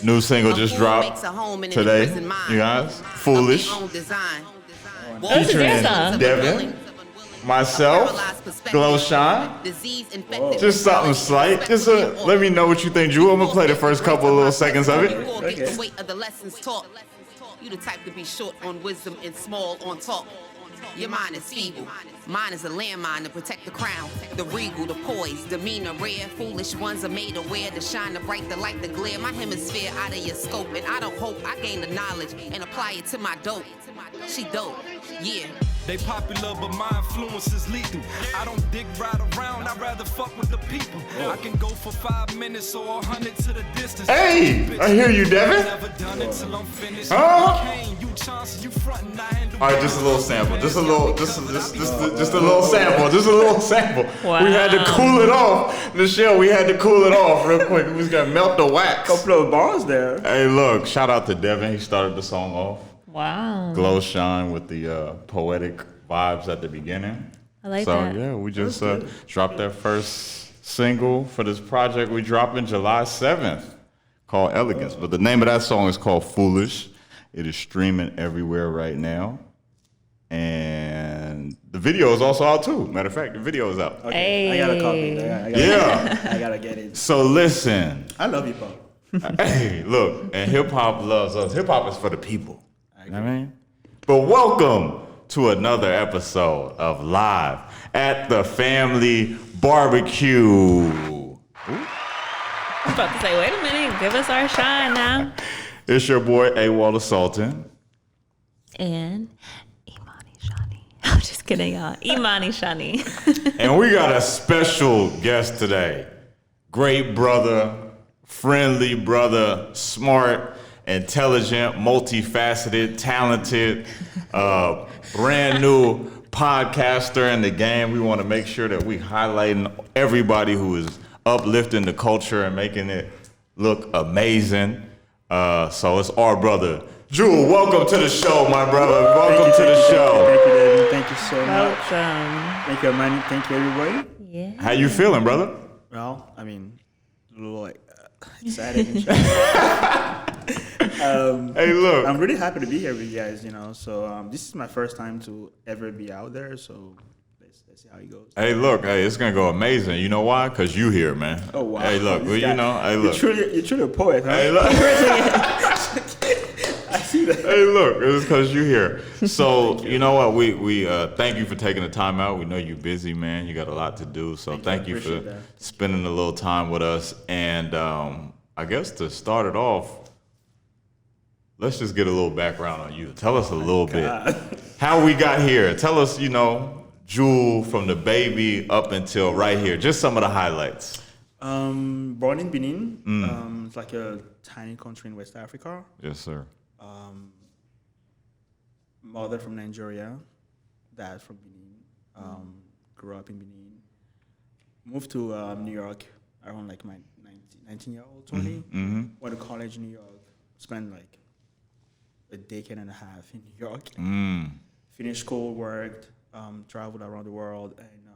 New single just dropped today, you guys. Foolish. Featuring Devin, myself, Glow Shine. Just something slight. Just let me know what you think, Drew. I'm gonna play the first couple of little seconds of it. Okay. You the type to be short on wisdom and small on talk. Your mind is feeble. Mine is a landmine to protect the crown. The regal, the poise, demeanor rare. Foolish ones are made aware to shine the bright, the light, the glare. My hemisphere out of your scope, and I don't hope I gain the knowledge and apply it to my dope. She dope, yeah. They popular, but my influence is lethal. I don't dig right around, I'd rather fuck with the people. I can go for 5 minutes or 100 to the distance. Hey, I hear you, Devin. Huh? All right, just a little sample. Just a little sample. Wow. We had to cool it off. Michelle, we had to cool it off real quick. We just got to melt the wax. Couple of bars there. Hey, look, shout out to Devin. He started the song off. Wow. Glow Shine with the poetic vibes at the beginning. I like so, that. So, yeah, we just dropped that first single for this project we dropping July 7th called Elegance. But the name of that song is called Foolish. It is streaming everywhere right now. And the video is also out too. Matter of fact, the video is out. Okay. Hey. I got a copy. I gotta get it. So listen. I love hip hop. Hey, look, and hip hop loves us. Hip hop is for the people. You know what I mean? But welcome to another episode of Live at the Family Barbecue. Ooh. I was about to say, wait a minute, give us our shine now. It's your boy, A-Waller Sultan. And Imani Shani. I'm just kidding, y'all. Imani Shani. And we got a special guest today. Great brother, friendly brother, smart, intelligent, multifaceted, talented, brand new podcaster in the game. We want to make sure that we highlighting everybody who is uplifting the culture and making it look amazing. So it's our brother, Jules. Welcome to the show, my brother. Welcome to the show. Thank you, David. Thank you so much. Welcome. Thank you, Manny. Thank you, everybody. Yeah. How you feeling, brother? Well, I mean, a little like excited and shit. Hey, look. I'm really happy to be here with you guys, you know. So this is my first time to ever be out there, so let's see how it goes. Hey, look. Hey, it's gonna go amazing. You know why? Cause you here, man. Oh wow. Hey, look. Well, you know. Hey, look. You're truly a poet, huh? Hey, look. I see that. Hey, look. It's because you here. So you know what? We thank you for taking the time out. We know you're busy, man. You got a lot to do. So thank you for spending a little time with us. And I guess to start it off, let's just get a little background on you. Tell us a little bit how we got here. Tell us, you know, Jewel from the baby up until right here. Just some of the highlights. Born in Benin. It's like a tiny country in West Africa. Yes, sir. Mother from Nigeria, dad from Benin. Grew up in Benin. Moved to New York around like my 19-year-old, 20. Went to college in New York. Spent like a decade and a half in New York. Finished school, worked, traveled around the world, and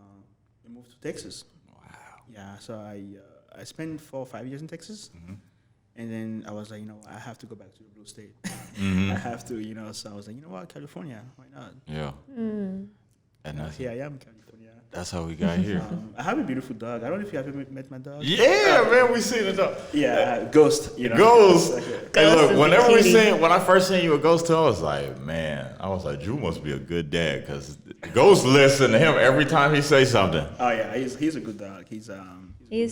we moved to Texas. Wow. Yeah, so I spent 4 or 5 years in Texas. And then I was like, you know, I have to go back to the blue state. I have to, you know, so I was like, you know what, California, why not? Yeah. And Here I am, California. that's how we got here. I have a beautiful dog. I don't know if you ever met my dog. Yeah, man, we seen the dog. Yeah, Ghost, you know. Ghost. Hey, look, is whenever a when I first seen you a Ghost too, I was like, Drew must be a good dad, because Ghost listen to him every time he say something. Oh yeah, he's a good dog. He's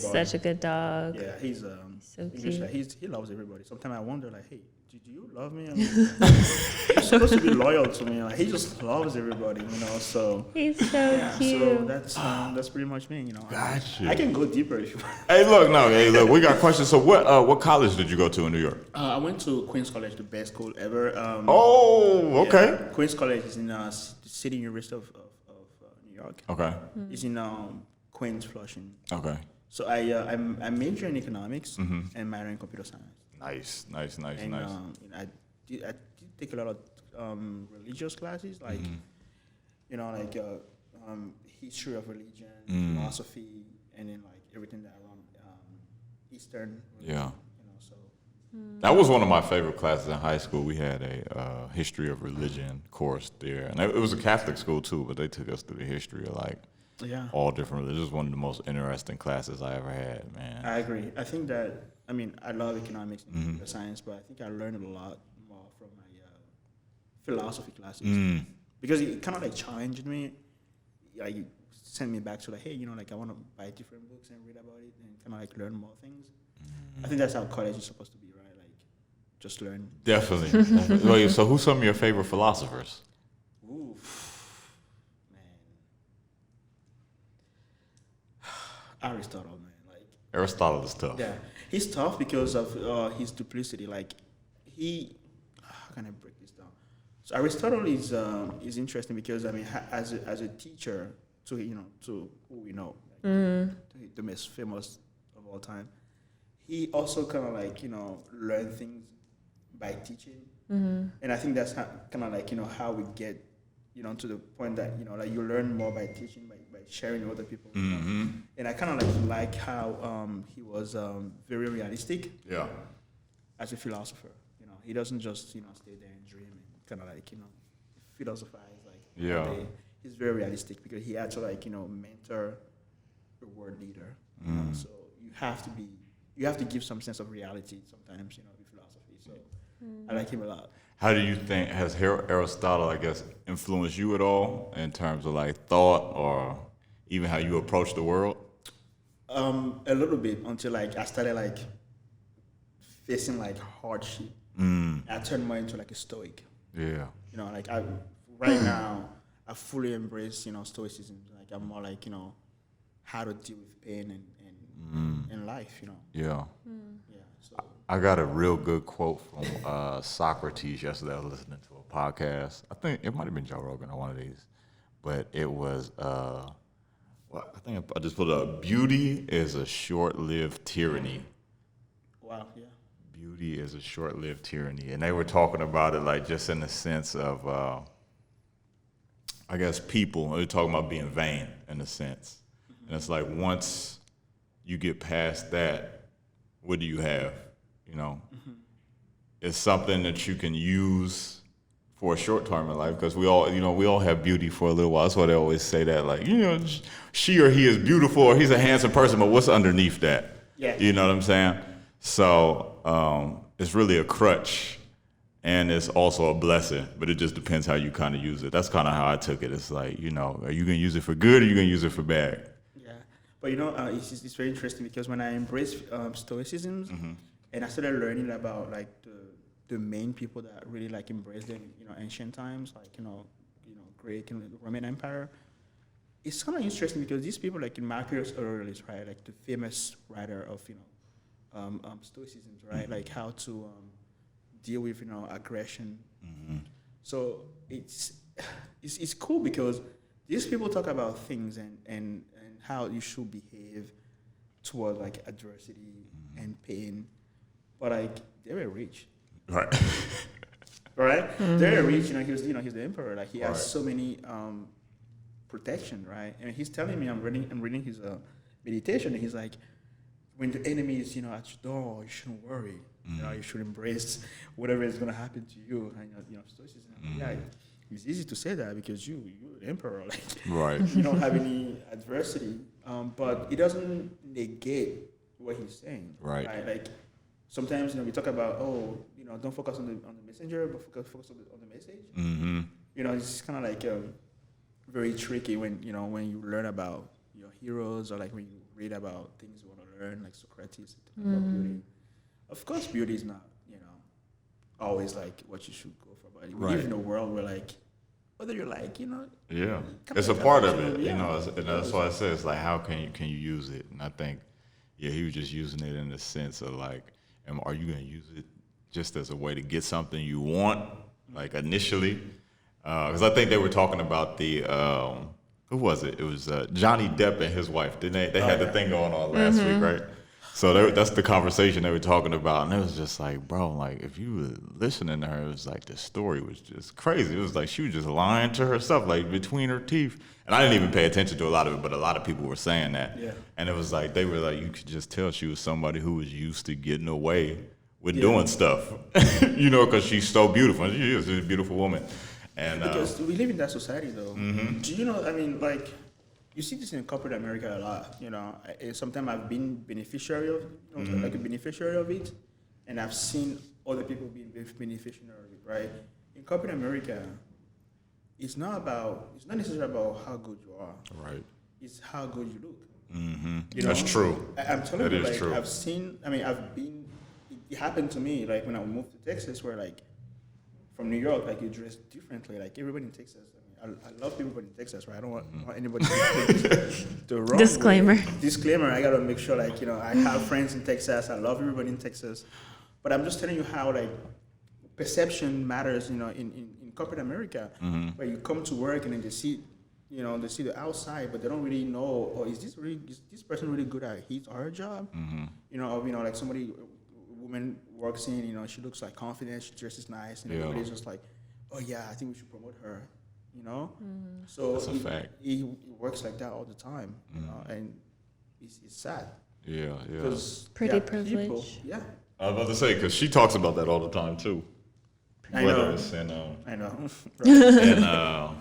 such a good dog. Yeah, he's So English. cute. He loves everybody. Sometimes I wonder, like, hey, do you love me? I mean, he's supposed to be loyal to me. Like, he just loves everybody, you know. So He's so cute. so that's pretty much me, you know. Gotcha. I can go deeper if you want. Hey, look, we got questions. So what college did you go to in New York? I went to Queens College, the best school ever. Okay. Yeah, Queens College is in the City University of New York. Okay. It's in Queens, Flushing. Okay. So I major in economics and minor in computer science. Nice. And I did take a lot of religious classes, like you know, like history of religion, philosophy, and then like everything that around Eastern. Yeah. So. That was one of my favorite classes in high school. We had a history of religion course there, and it was a Catholic school too. But they took us through the history of like all different religions. It was one of the most interesting classes I ever had, man. I agree. I think that I love economics and computer science, but I think I learned a lot more from my philosophy classes because it kind of like challenged me. Like it sent me back to like, hey, like I want to buy different books and read about it and kind of like learn more things. I think that's how college is supposed to be, right? Like just learn. Definitely. Wait, so who's some of your favorite philosophers? Ooh, man, Aristotle, man. Like Aristotle is tough. yeah, he's tough because of his duplicity. Like how can I break this down? So Aristotle is interesting because as a teacher to to who we know, like, the most famous of all time, he also kind of like learn things by teaching, and I think that's kind of like how we get to the point that like you learn more by teaching by sharing with other people. And I kind of like how he was very realistic. Yeah. As a philosopher, he doesn't just stay there and dream and kind of like philosophize like all day. He's very realistic because he had to like mentor a world leader. So you have to give some sense of reality sometimes with philosophy. So I like him a lot. How do you think, has Aristotle, I guess, influenced you at all in terms of like thought or even how you approach the world? A little bit until like I started like facing like hardship. I turned more into like a stoic. Yeah. Like right now I fully embrace stoicism. Like I'm more like how to deal with pain and in life. Yeah. Yeah. So I got a real good quote from Socrates yesterday. I was listening to a podcast. I think it might have been Joe Rogan or one of these, but it was. I think I just put up. Beauty is a short-lived tyranny. wow. Yeah. Beauty is a short-lived tyranny, and they were talking about it like just in the sense of, I guess people. They're talking about being vain in a sense, and it's like once you get past that, what do you have? It's something that you can use for a short term in life because we all have beauty for a little while. That's why they always say that, like, she or he is beautiful or he's a handsome person, but what's underneath that? Yeah. You know what I'm saying? So it's really a crutch and it's also a blessing, but it just depends how you kind of use it. That's kind of how I took it. It's like, are you going to use it for good or are you going to use it for bad? Yeah. But it's very interesting because when I embraced stoicism and I started learning about like the main people that really like embraced them, ancient times, like Greek and Roman Empire. It's kind of interesting because these people, like in Marcus Aurelius, right, like the famous writer of stoicism, right, like how to deal with aggression. So it's cool because these people talk about things and how you should behave toward like adversity and pain, but like they were rich. Right. Right? They're rich, he's the emperor. Like he has so many protection, right? And he's telling me, I'm reading his meditation, and he's like, when the enemy is, at your door, you shouldn't worry. You should embrace whatever is gonna happen to you. And stoicism. Yeah, it's easy to say that because you're the emperor, like Right. you don't have any adversity. But it doesn't negate what he's saying. Right. Like sometimes we talk about don't focus on the messenger, but focus on the message. It's kind of like very tricky when you learn about your heroes or like when you read about things you want to learn, like Socrates about beauty. Of course, beauty is not always like what you should go for, but we live in a world where like whether you're like yeah, it's a part of it. And that's why I say it's like how can you use it? And I think he was just using it in the sense of like, are you going to use it just as a way to get something you want, like initially? Because I think they were talking about the, who was it? It was Johnny Depp and his wife. Didn't they? They had the thing going on last week, right? So that's the conversation they were talking about, and it was just like, bro, like if you were listening to her, it was like the story was just crazy. It was like she was just lying to herself, like between her teeth. And I didn't even pay attention to a lot of it, but a lot of people were saying that. Yeah. And it was like they were like, you could just tell she was somebody who was used to getting away with doing stuff, because she's so beautiful. She is a beautiful woman. And because we live in that society, though. Do you know? I mean, like. You see this in corporate America a lot, Sometimes I've been beneficiary of, like a beneficiary of it, and I've seen other people being beneficiary of it, right? In corporate America, it's not necessarily about how good you are. Right. It's how good you look. That's true. I'm telling That you, is like, true. it happened to me, like, when I moved to Texas, where, like, from New York, like, you dress differently. Like, everybody in Texas, I love people in Texas, right? I don't want anybody to think the wrong Disclaimer. way. Disclaimer. I gotta make sure, like, I have friends in Texas. I love everybody in Texas, but I'm just telling you how, like, perception matters. In corporate America, where you come to work and then they see the outside, but they don't really know. Or is this person really good at his or her job? Like somebody, a woman works in. She looks like confident. She dresses nice, and everybody's just like, oh yeah, I think we should promote her. So That's a fact. It works like that all the time, and it's sad. Yeah. Because Pretty privilege. Yeah, I was about to say, because she talks about that all the time too. I Whether know. it's in, I know. and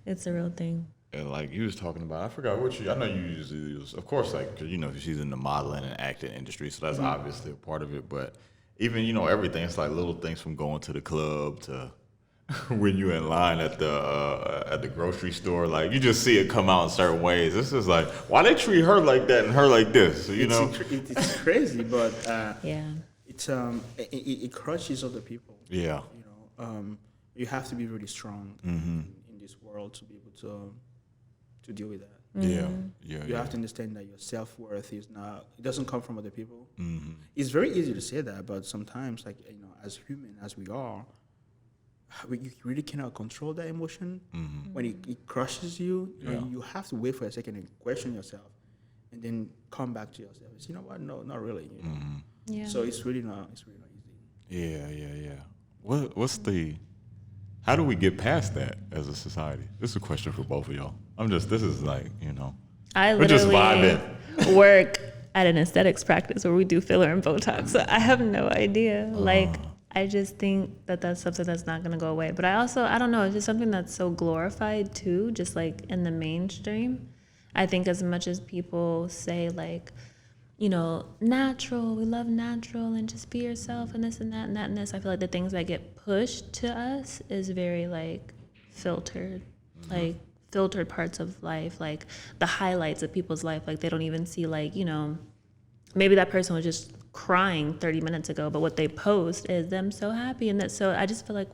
It's a real thing. and like you was talking about, I forgot what I know you usually use, of course, like, cause she's in the modeling and acting industry, so that's obviously a part of it. But even everything, it's like little things from going to the club to when you're in line at the grocery store, like you just see it come out in certain ways. This is like, why they treat her like that and her like this? It's crazy, but Yeah. it crushes other people. Yeah. You have to be really strong in this world to be able to deal with that. Yeah. You have to understand that your self-worth it doesn't come from other people. It's very easy to say that, but sometimes, like, as human as we are, you really cannot control that emotion. When it crushes you, you have to wait for a second and question yourself, and then come back to yourself. You know what? No, not really. Yeah. So it's really not easy. Yeah. How do we get past that as a society? This is a question for both of y'all. This is like, I we're just literally vibing. work at an aesthetics practice where we do filler and Botox. So I have no idea. Like, I just think that that's something that's not going to go away. But I don't know, it's just something that's so glorified too, just like in the mainstream. I think as much as people say like, natural, we love natural and just be yourself and this and that and that and this, I feel like the things that get pushed to us is very like filtered, like filtered parts of life, like the highlights of people's life. Like they don't even see like, maybe that person was just crying 30 minutes ago, but what they post is them so happy. And so I just feel like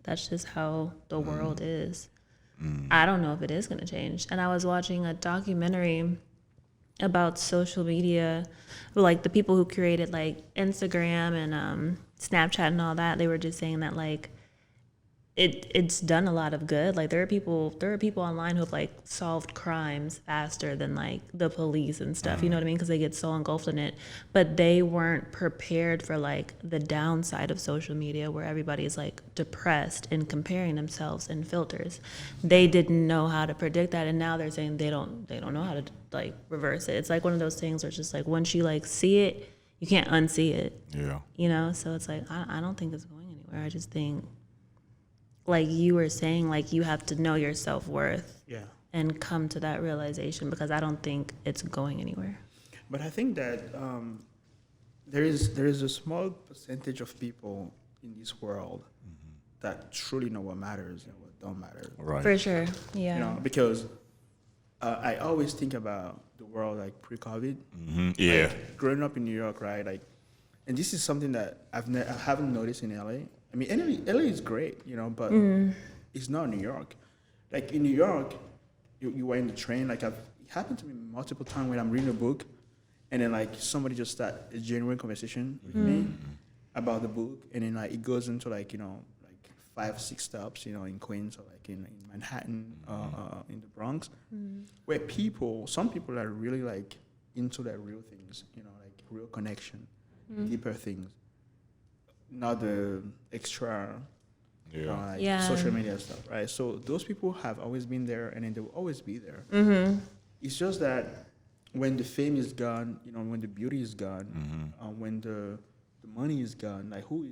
that's just how the world is. I don't know if it is going to change. And I was watching a documentary about social media, like the people who created like Instagram and Snapchat and all that. They were just saying that like it's done a lot of good. Like there are people online who have like solved crimes faster than like the police and stuff. You know what I mean? Because they get so engulfed in it. But they weren't prepared for like the downside of social media, where everybody's like depressed and comparing themselves in filters. They didn't know how to predict that, and now they're saying they don't know how to like reverse it. It's like one of those things where it's just like once you like see it, you can't unsee it. Yeah. So it's like I don't think it's going anywhere. I just think, like you were saying, like you have to know your self-worth and come to that realization, because I don't think it's going anywhere. But I think that there is a small percentage of people in this world that truly know what matters and what don't matter. Right. For sure, yeah. Because I always think about the world like pre-COVID. Yeah. Like, growing up in New York, right? Like, and this is something that I haven't noticed in LA. I mean, LA is great, but it's not New York. Like in New York, you were in the train. Like it happened to me multiple times when I'm reading a book, and then like somebody just start a genuine conversation with me about the book, and then like it goes into like like 5-6 stops, in Queens or like in Manhattan, in the Bronx, where some people are really like into the real things, like real connection, deeper things, not the extra social media stuff, right? So those people have always been there, and then they will always be there. It's just that when the fame is gone, when the beauty is gone, when the money is gone, like who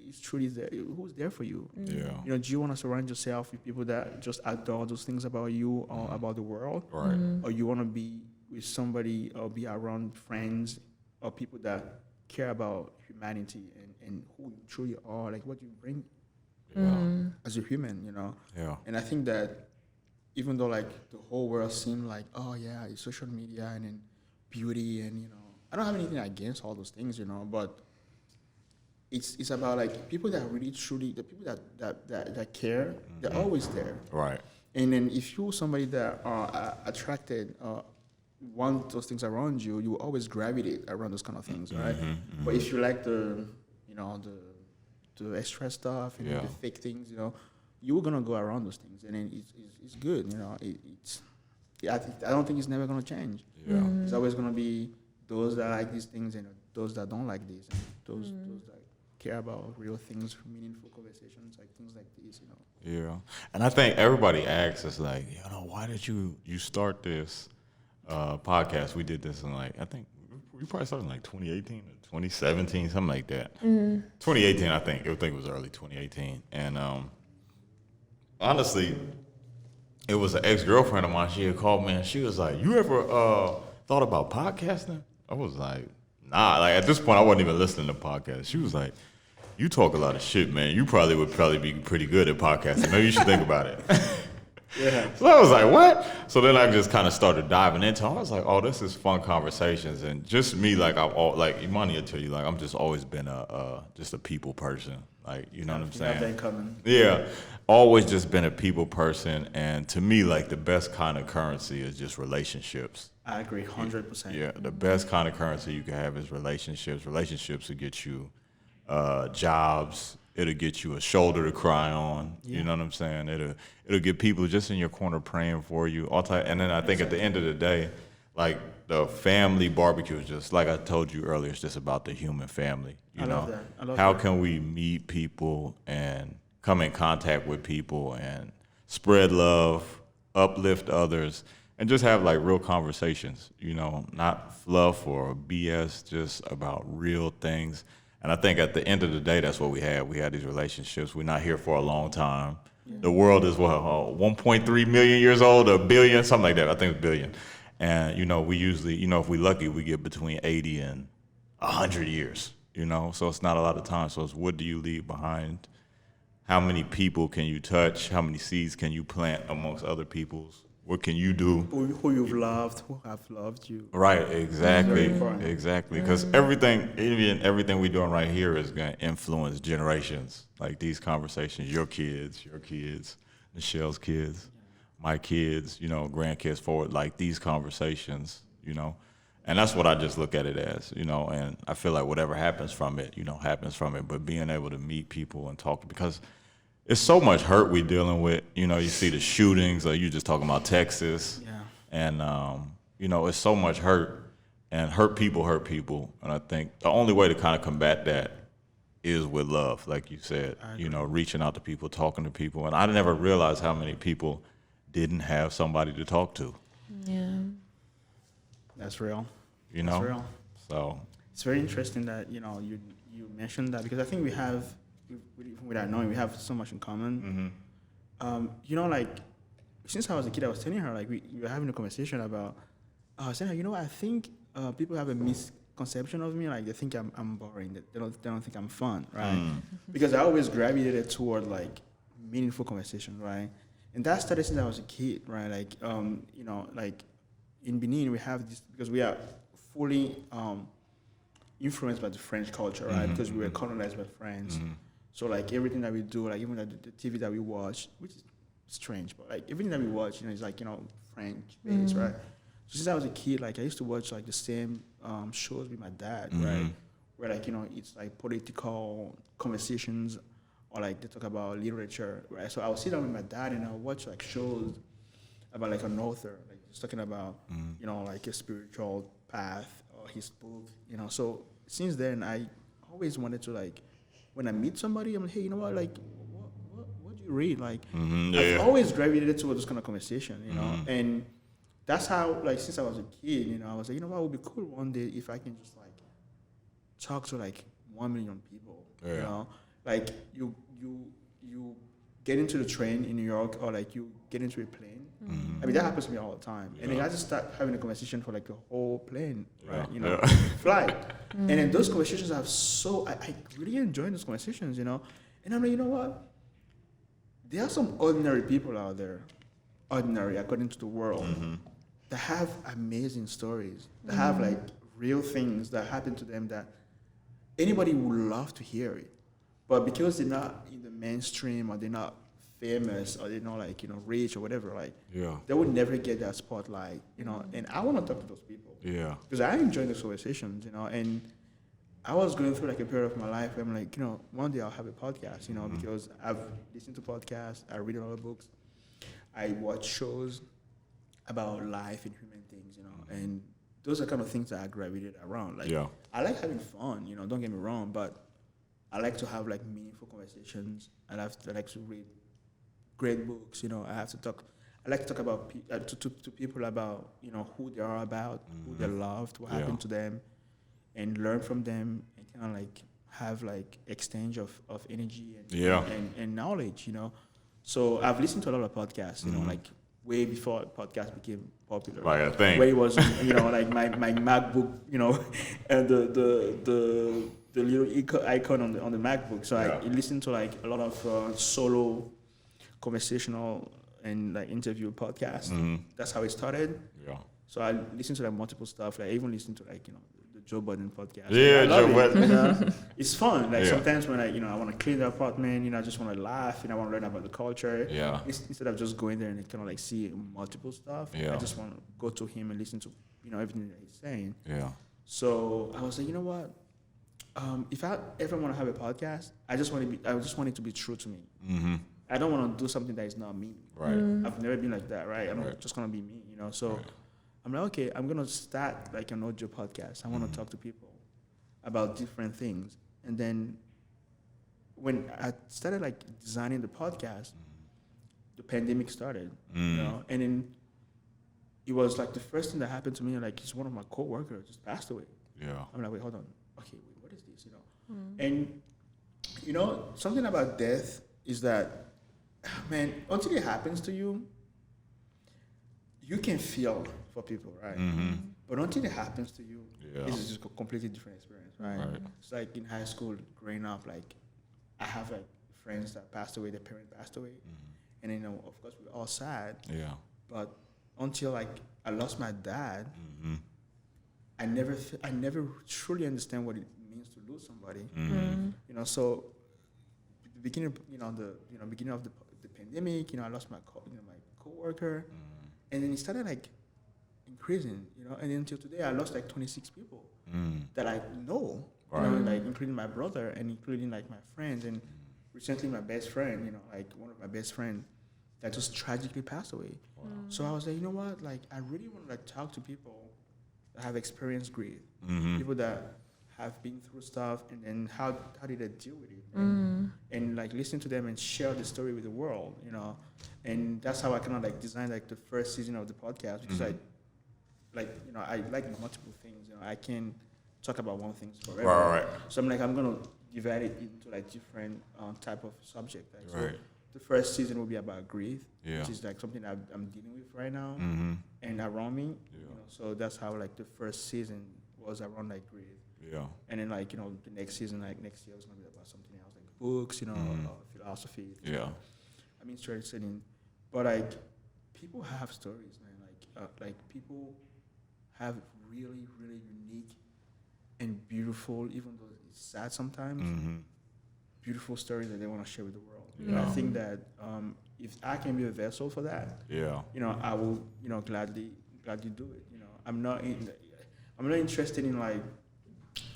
is truly there? Who's there for you? Yeah. Do you want to surround yourself with people that just adore those things about you or about the world? Right. Or you want to be with somebody or be around friends or people that care about humanity and who you truly are, like what you bring as a human, Yeah. And I think that even though like the whole world seemed like, oh yeah, it's social media and then beauty and I don't have anything against all those things, but it's about like people that really truly, the people that care, they're always there. Right. And then if you're somebody that are attracted, want those things around you, you will always gravitate around those kind of things, right? But if you like the extra stuff and the fake things, you're gonna go around those things, and then it's good, I don't think it's never gonna change. Yeah. It's always gonna be those that like these things and those that don't like these, and those that care about real things, meaningful conversations, like things like these, Yeah. And I think everybody asks us like, why did you start this podcast? We did this in I think we probably started in 2018 or 2017, something like that. 2018, I think it was early 2018. And honestly, it was an ex-girlfriend of mine. She had called me and she was like, you ever thought about podcasting? I was like, nah. Like at this point, I wasn't even listening to podcasts. She was like, you talk a lot of shit, man. You would be pretty good at podcasting. Maybe you should think about it. Yeah. So I was like, what? So then I just kind of started diving into it. I was like, oh, this is fun conversations. And just me, Imani will tell you, I'm just always been just a people person. You know what I'm saying? That coming. Yeah. Always just been a people person. And to me, the best kind of currency is just relationships. I agree 100%. Yeah. The best kind of currency you can have is relationships. Relationships will get you jobs. It'll get you a shoulder to cry on. You know what I'm saying? It'll get people just in your corner praying for you. And then I think at the end of the day, the family barbecue is just like I told you earlier. It's just about the human family. I love that. I love How that. can we meet people and come in contact with people and spread love, uplift others, and just have real conversations? Not fluff or BS, just about real things. And I think at the end of the day, that's what we had. We had these relationships. We're not here for a long time. Yeah. The world is 1.3 million years old, a billion, something like that. I think it's billion. And, we usually, if we're lucky, we get between 80 and 100 years, So it's not a lot of time. So it's what do you leave behind? How many people can you touch? How many seeds can you plant amongst other people's? What can you do? Who you've loved, who have loved you. Right, exactly, exactly. Because everything we're doing right here is going to influence generations. These conversations, your kids, Michelle's kids, my kids, grandkids forward. These conversations, and that's what I just look at it as, And I feel like whatever happens from it, happens from it. But being able to meet people and talk, because it's so much hurt we're dealing with. You see the shootings, or you just talking about Texas. Yeah. And, it's so much hurt. And hurt people. And I think the only way to kind of combat that is with love, like you said. Reaching out to people, talking to people. And I never realized how many people didn't have somebody to talk to. Yeah. That's real. That's real. So it's very interesting that, you mentioned that, because I think we have, without knowing, we have so much in common. Since I was a kid, I was telling her, we were having a conversation about, I was saying, I think people have a misconception of me, they think I'm boring, they don't think I'm fun, right? Because I always gravitated toward meaningful conversation, right? And that started since I was a kid, right? In Benin, we have this, because we are fully influenced by the French culture, right? Because we were colonized by French. So everything that we do, even the TV that we watch, which is strange, but everything that we watch, is French based, right? So since I was a kid, I used to watch the same shows with my dad, right? Where it's political conversations, or they talk about literature, right? So I would sit down with my dad and I would watch shows about an author, just talking about a spiritual path or his book, So since then, I always wanted to, like, when I meet somebody, I'm like, hey, you know what, like, what do you read? Like, I've always gravitated towards this kind of conversation, and that's how, like, since I was a kid, I was like, you know what, it would be cool one day if I can just, like, talk to, like, 1 million people, like, you get into the train in New York, or, like, you get into a plane. I mean, that happens to me all the time. And then I just start having a conversation for, like, the whole plane, right? Flight. And then those conversations I really enjoy those conversations, And I'm like, you know what? There are some ordinary people out there, ordinary according to the world, that have amazing stories, that have, like, real things that happen to them that anybody would love to hear it. But because they're not in the mainstream, or they're not famous, or they're not, like, rich or whatever, like, they would never get that spotlight, and I want to talk to those people. Because I enjoy those conversations, and I was going through, like, a period of my life where I'm like, one day I'll have a podcast, because I've listened to podcasts, I read a lot of books, I watch shows about life and human things, and those are kind of things that I gravitate around. Like, I like having fun, don't get me wrong, but I like to have, like, meaningful conversations. I like to read great books, I like to talk about to people about, who they are about, who they loved, what happened to them, and learn from them, and kind of, like, have, like, exchange of energy and knowledge, So I've listened to a lot of podcasts, like, way before podcasts became popular. Like a thing. Where it was, like, my MacBook, and the little icon on the MacBook. So I listened to, like, a lot of solo conversational and, like, interview podcasts. That's how it started. So I listened to, like, multiple stuff. Like, I even listened to, like, the Joe Budden podcast. Joe Budden. It's fun. Like, sometimes when I want to clean the apartment, I just want to laugh, I want to learn about the culture. Instead of just going there and kind of, like, see multiple stuff, I just want to go to him and listen to, everything that he's saying. So I was like, you know what? If I ever want to have a podcast, I just want it to be true to me. I don't want to do something that is not me. Right. I've never been like that, right? I'm just going to be me, So I'm like, okay, I'm going to start, like, an audio podcast. I want to talk to people about different things. And then when I started, like, designing the podcast, the pandemic started, and then it was, like, the first thing that happened to me, like, it's one of my coworkers just passed away. I'm like, wait, hold on. Okay, wait, what is this, And, something about death is that, man, until it happens to you, you can feel for people, right? But until it happens to you, it's just a completely different experience, right? It's like in high school, growing up, like, I have, like, friends that passed away, their parent passed away, and of course we're all sad. But until, like, I lost my dad, I never truly understand what it means to lose somebody. So the beginning, beginning of the pandemic, I lost my coworker, and then it started, like, increasing, and then until today, I lost, like, 26 people that I know, like, including my brother and including, like, my friends, and recently my best friend, like, one of my best friends that just tragically passed away. So I was like, you know what, like, I really want to, like, talk to people that have experienced grief, people that have been through stuff, and then how did they deal with it, and like, listen to them and share the story with the world, and that's how I kind of, like, designed, like, the first season of the podcast, because I like multiple things, I can talk about one thing forever. Right. So I'm like, I'm gonna divide it into, like, different type of subject. Like, so the first season will be about grief, which is, like, something I'm dealing with right now, and around me. So that's how, like, the first season was around, like, grief. And then, like, the next season, like, next year, is gonna be about something else, like books, philosophy. I'm interested in, but, like, people have stories, man. Like people have really, really unique and beautiful, even though it's sad sometimes, beautiful stories that they want to share with the world. And I think that if I can be a vessel for that, I will, gladly do it. I'm not interested in, like,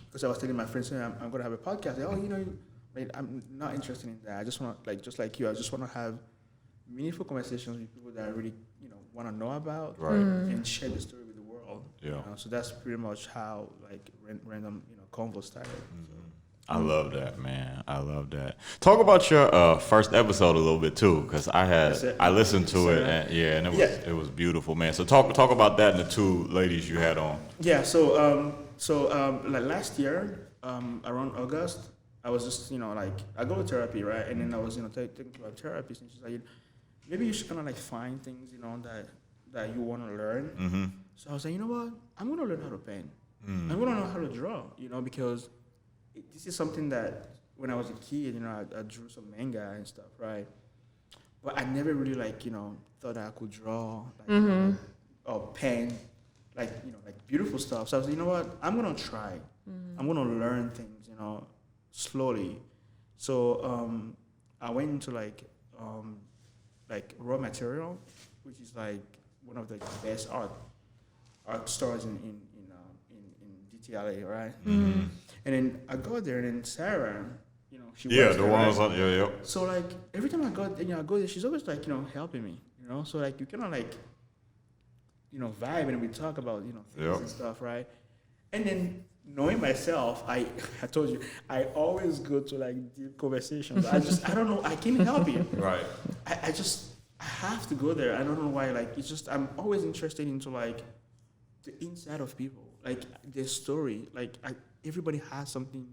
because I was telling my friends, I'm going to have a podcast. Like, I'm not interested in that. I just want to, like, just like you, I just want to have meaningful conversations with people that I really, want to know about, and share the story with the world. Yeah. So that's pretty much how like random Convos started. I love that, man. I love that. Talk about your first episode a little bit too, because I listened to it, and it was beautiful, man. So talk about that and the two ladies you had on. Yeah. So like last year, around August, I was just like I go to therapy, right? And then I was talking to a therapist, and she's like, maybe you should kind of like find things that you want to learn. Mm-hmm. So I was like, you know what? I'm gonna learn how to paint. I'm gonna know how to draw. Because this is something that when I was a kid, I drew some manga and stuff, right? But I never really thought I could draw or paint like beautiful stuff. So I was like, you know what? I'm gonna try. I'm gonna learn things, slowly. So I went into like raw material, which is like one of the best art stores in DTLA, right? Mm-hmm. And then I go there, and then Sarah, she Yeah, works the there, one right? was on. Yeah. So like every time I go there, she's always like helping me, So like you kind of like vibe, and we talk about things and stuff, right? And then knowing myself, I told you I always go to like deep conversations. I don't know, I can't help it. Right. I have to go there. I don't know why. Like it's just I'm always interested into like the inside of people, like their story. Like everybody has something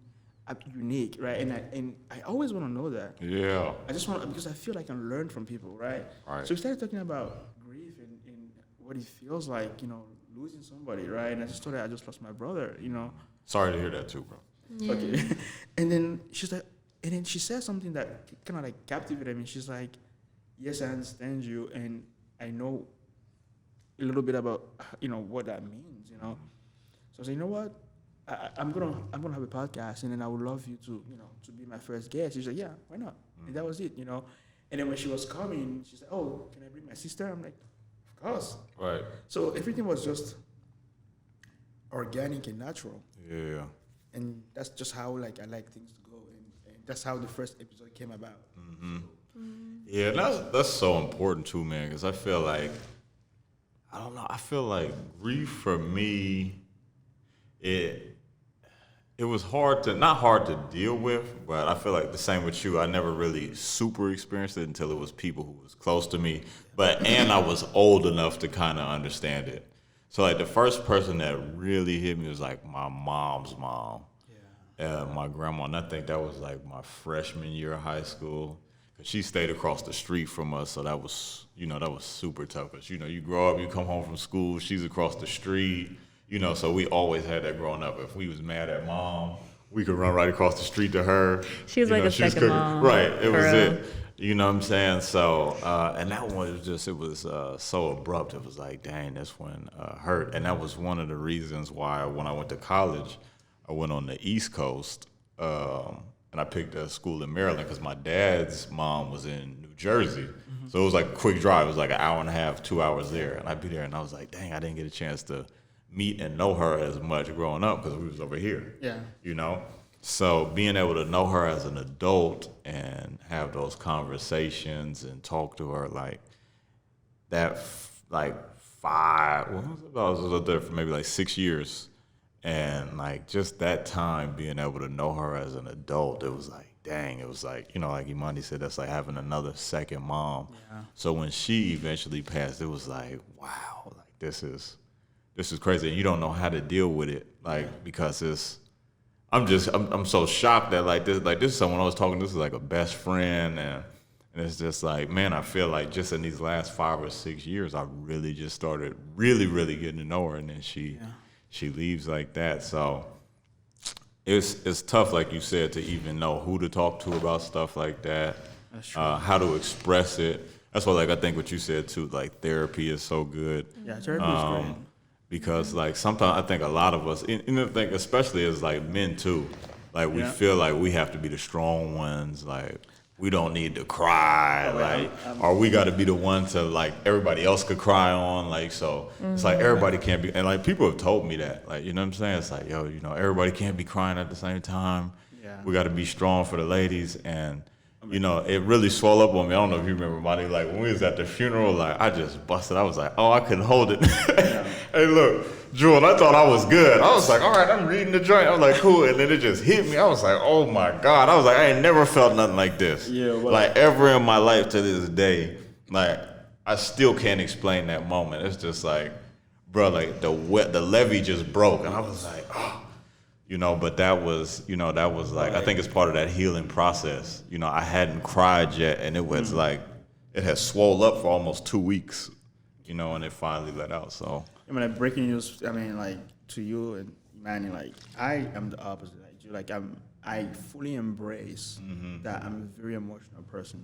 unique, right? And I always want to know that. Yeah. I just want because I feel like I can learn from people, right? Right. So we started talking about grief and what it feels like, losing somebody, right? And I just told her I just lost my brother, Sorry to hear that too, bro. Yeah. Okay. And then she's like, and then she said something that kind of like captivated me. She's like, yes, I understand you, and I know a little bit about what that means, So I said, you know what? I'm gonna have a podcast, and then I would love you to to be my first guest. She's like, yeah, why not? And that was it, And then when she was coming, she's like, oh, can I bring my sister? I'm like, of course. Right. So everything was just organic and natural, Yeah. and that's just how I like things to go, and that's how the first episode came about. Mm-hmm. Yeah, that's so important too, man. Because I feel like I feel like grief for me, it was not hard to deal with, but I feel like the same with you. I never really super experienced it until it was people who was close to me, and I was old enough to kind of understand it. So like the first person that really hit me was like my mom's mom, my grandma, and I think that was like my freshman year of high school. She stayed across the street from us, so that was super tough. Cause you grow up, you come home from school, she's across the street. So we always had that growing up. If we was mad at mom, we could run right across the street to her. She was like a second mom. Right, it was real. it. You know what I'm saying? So, and that one was so abrupt. It was like, dang, this one hurt. And that was one of the reasons why when I went to college, I went on the East Coast, and I picked a school in Maryland because my dad's mom was in New Jersey. Mm-hmm. So it was like a quick drive. It was like an hour and a half, 2 hours there. And I'd be there, and I was like, dang, I didn't get a chance to meet and know her as much growing up because we was over here. Yeah. So being able to know her as an adult and have those conversations and talk to her like that, like I was there for maybe like 6 years. And like just that time being able to know her as an adult, it was like, dang, it was like, like Imani said, that's like having another second mom. Yeah. So when she eventually passed, it was like, wow, like this is crazy. And you don't know how to deal with it, like, because I'm so shocked that this is someone I was talking to. This is like a best friend, and it's just like, man, I feel like just in these last 5 or 6 years, I really just started really, really getting to know her, and then she leaves like that. So it's tough, like you said, to even know who to talk to about stuff like that. That's true. How to express it. That's why, like, I think what you said too, like therapy is so good. Yeah, therapy is great. Because like sometimes I think a lot of us, and I think especially as like men too, like we feel like we have to be the strong ones, like we don't need to cry, or we got to be the one to like everybody else could cry on, like, so it's like everybody can't be, and like people have told me that, like, you know what I'm saying? It's like, yo, everybody can't be crying at the same time. Yeah. We got to be strong for the ladies, and you know, it really swelled up on me. I don't know if you remember, Monty, like when we was at the funeral, like I just busted. I was like, oh, I couldn't hold it. Hey, look, Jules, I thought I was good. I was like, all right, I'm reading the joint. I was like, cool. And then it just hit me. I was like, oh my God. I was like, I ain't never felt nothing like this. Yeah, well, like ever in my life to this day. Like I still can't explain that moment. It's just like, bro, like the levee just broke. And I was like, oh. You know, but that was like, I think it's part of that healing process. You know, I hadn't cried yet, and it was like, it had swole up for almost 2 weeks, you know, and it finally let out, so. I mean, like breaking news, I mean, like to you and Manny, like I am the opposite. Like, you, like I fully embrace that I'm a very emotional person.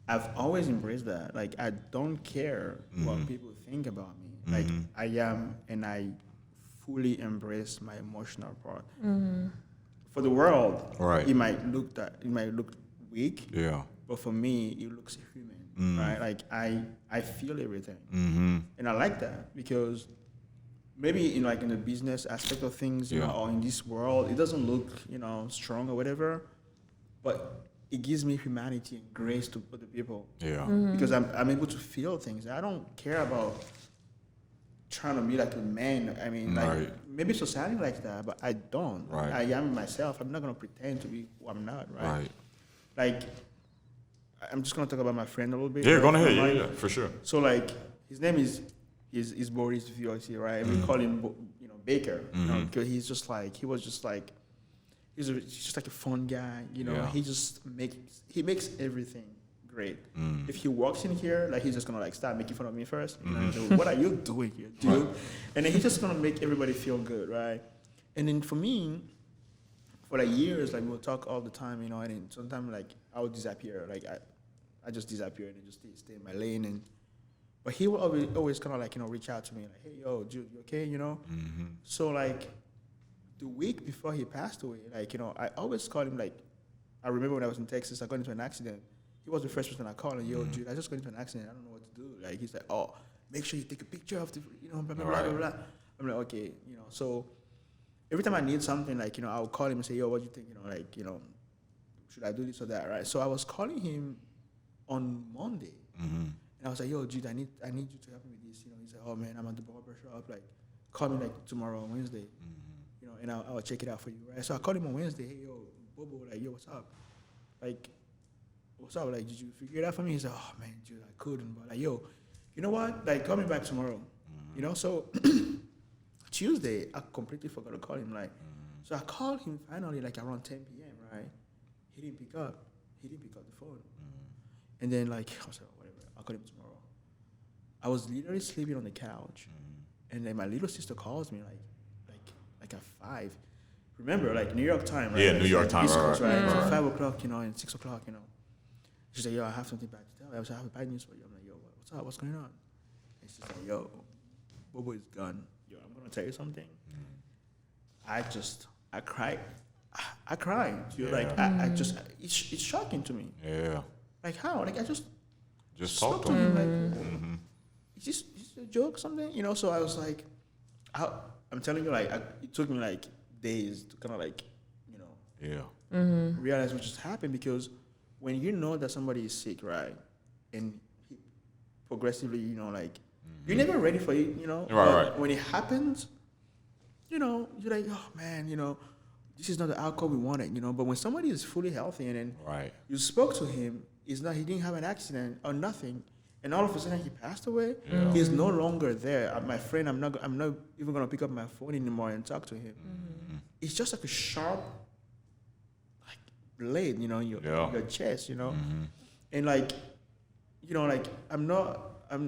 I've always embraced that. Like, I don't care what people think about me. Like, I am, and I fully embrace my emotional part. For the world, Right. it might look weak. Yeah. But for me, it looks human, right? Like I feel everything, and I like that because maybe in the business aspect of things, you know, or in this world, it doesn't look strong or whatever, but it gives me humanity and grace to other people. Yeah. Because I'm able to feel things. I don't care about trying to be like a man. I mean, like maybe society likes that, but I don't. Right. I am myself. I'm not gonna pretend to be who I'm not. Right. Like, I'm just gonna talk about my friend a little bit. Yeah, right? go ahead. Yeah, for sure. So like, his name is Boris VOC, right? We call him Baker, you know, because he's just like he's just like a fun guy, you know. Yeah. He makes everything great. If he walks in here, like he's just gonna like start making fun of me first. You know, so, what are you doing here, dude? And then he's just gonna make everybody feel good, right? And then for me, for like years, like we'll talk all the time, you know. And then sometimes like I would disappear, like I just disappear and just stay in my lane. But he will always kind of like reach out to me like, hey yo, Jude, you okay? You know. So like the week before he passed away, like I always called him. Like I remember when I was in Texas, I got into an accident. He was the first person I called, and yo, dude, I just got into an accident. I don't know what to do. Like, he's like, oh, make sure you take a picture of the, blah, blah, blah, blah, blah. I'm like, okay, So every time I need something, like, I would call him and say, yo, what do you think? Like, should I do this or that, right? So I was calling him on Monday, and I was like, yo, dude, I need you to help me with this. He said, oh man, I'm at the barber shop. Like, call me like tomorrow on Wednesday, and I'll check it out for you, right? So I called him on Wednesday. Hey, yo, Bobo, like, yo, what's up? Like, what's up? Like, did you figure it out for me? He said, oh, man, dude, I couldn't. But, like, yo, you know what? Like, call me back tomorrow. So Tuesday, I completely forgot to call him. Like, so I called him finally, like, around 10 p.m., right? He didn't pick up. He didn't pick up the phone. And then, like, I was like, whatever, I'll call him tomorrow. I was literally sleeping on the couch. And then my little sister calls me, like at 5. Remember, like, New York time, right? Yeah, New York time, East Coast, right? So right. 5 o'clock, and 6 o'clock, She's like, yo, I have something bad to tell you. I have bad news for you. I'm like, yo, what's up? What's going on? And she's like, yo, Bobo is gone. Yo, I'm going to tell you something. I cried. I cried. You're like, it's shocking to me. Yeah. Like, how? Like, I just talk to him. him. Like, is this a joke or something? So I was like, I'm telling you, like, it took me, like, days to kind of, like, realize what just happened, because when you know that somebody is sick, right, and he progressively, like, you're never ready for it, Right. When it happens, you're like, oh, man, this is not the outcome we wanted, but when somebody is fully healthy and then you spoke to him, he didn't have an accident or nothing, and all of a sudden he passed away, he's no longer there. My friend, I'm not even going to pick up my phone anymore and talk to him. It's just like a sharp, like, blade, in your chest, and like, like,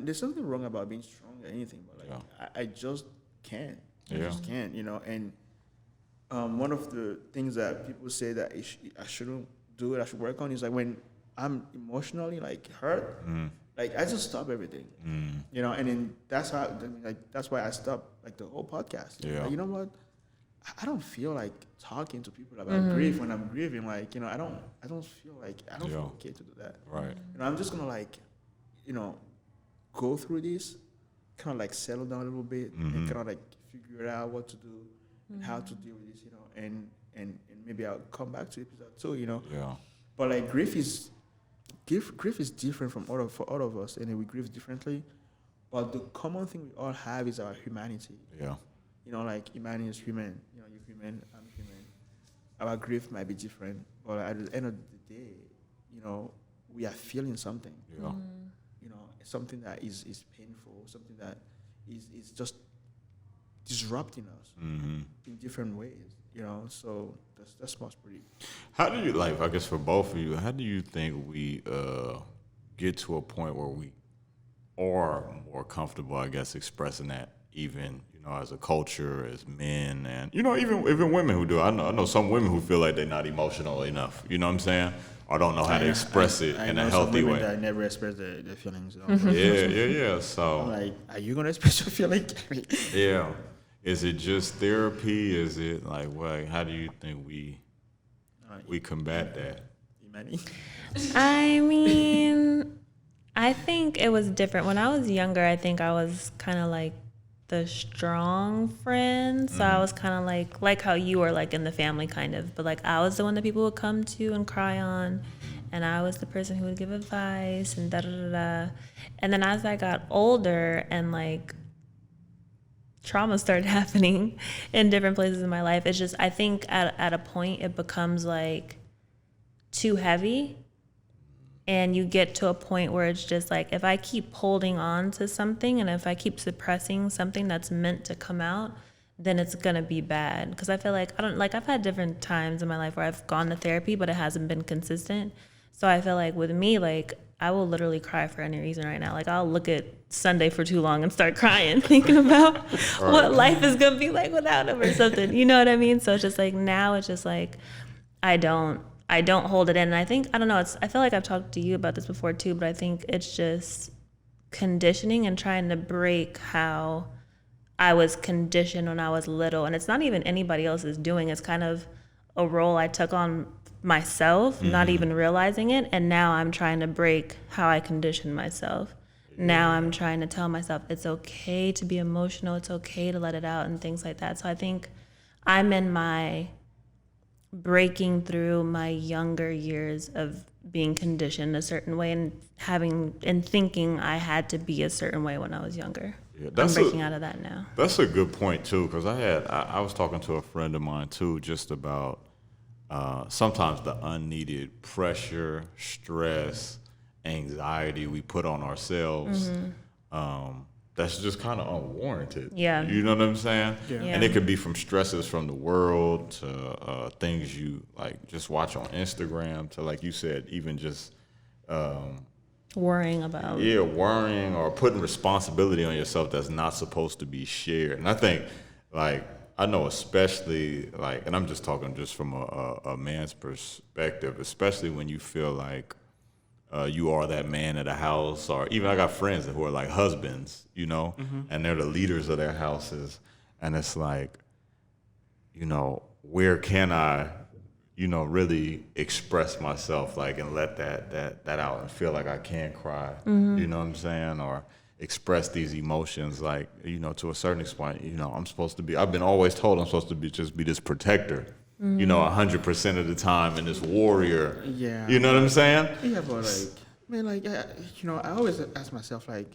there's something wrong about being strong or anything, but like, I just can't. I just can't, and one of the things that people say that I shouldn't do it, I should work on, is like when I'm emotionally, like, hurt, like, I just stop everything, and then that's why I stopped, like, the whole podcast. Like, you know what? I don't feel like talking to people about grief when I'm grieving. Like, I don't feel like, I don't feel okay to do that. Right. I'm just gonna, like, go through this, kind of like settle down a little bit, and kind of like figure out what to do and how to deal with this, and maybe I'll come back to episode 2, Yeah. But like grief is different from all of us, and we grieve differently. But the common thing we all have is our humanity. Yeah. You know, like humanity is human. You know, you're human, I'm human. Our grief might be different, but at the end of the day, you know, we are feeling something. Yeah. You know, something that is painful, something that is just disrupting us in different ways. You know, so that's what's pretty. How do you, like, I guess for both of you, how do you think we get to a point where we are more comfortable, I guess, expressing that, even, you know, as a culture, as men, and, you know, even women who do. I know some women who feel like they're not emotional enough, you know what I'm saying? Or don't know how to express it in a healthy way. I never express their feelings. You know? Yeah. So, I'm like, are you gonna express your feelings? yeah. Is it just therapy? Is it like what? How do you think we combat that? Imani? I mean, I think it was different. When I was younger, I think I was kind of like the strong friend. So I was kind of like how you were like in the family kind of, but like I was the one that people would come to and cry on. And I was the person who would give advice and da-da-da-da. And then as I got older and like trauma started happening in different places in my life, it's just, I think at a point it becomes like too heavy. And you get to a point where it's just like, if I keep holding on to something and if I keep suppressing something that's meant to come out, then it's gonna be bad. Because I feel like, I've had different times in my life where I've gone to therapy, but it hasn't been consistent. So I feel like with me, like, I will literally cry for any reason right now. Like, I'll look at Sunday for too long and start crying, thinking about what life is gonna be like without him or something. You know what I mean? So it's just like, now it's just like, I don't hold it in. And I think, I don't know, I feel like I've talked to you about this before too, but I think it's just conditioning and trying to break how I was conditioned when I was little. And it's not even anybody else's doing. It's kind of a role I took on myself, not even realizing it. And now I'm trying to break how I conditioned myself. Now I'm trying to tell myself it's okay to be emotional. It's okay to let it out and things like that. So I think I'm in my breaking through my younger years of being conditioned a certain way and thinking I had to be a certain way when I was younger. Yeah, I'm breaking out of that now. That's a good point too, because I was talking to a friend of mine too, just about sometimes the unneeded pressure, stress, anxiety we put on ourselves. That's just kind of unwarranted. Yeah. You know what I'm saying? Yeah. And it could be from stresses from the world to things you like just watch on Instagram to, like you said, even just worrying about. Yeah, worrying or putting responsibility on yourself that's not supposed to be shared. And I think, like, I know especially, like, and I'm just talking just from a man's perspective, especially when you feel like you are that man of the house, or even I got friends who are like husbands, you know, and they're the leaders of their houses. And it's like, you know, where can I, you know, really express myself, like, and let that out and feel like I can cry, you know what I'm saying? Or express these emotions, like, you know, to a certain extent, you know, I've been always told I'm supposed to be this protector. You know, 100% of the time, and this warrior. Yeah. You know what I'm saying? Yeah, but like, man, like, you know, I always ask myself, like,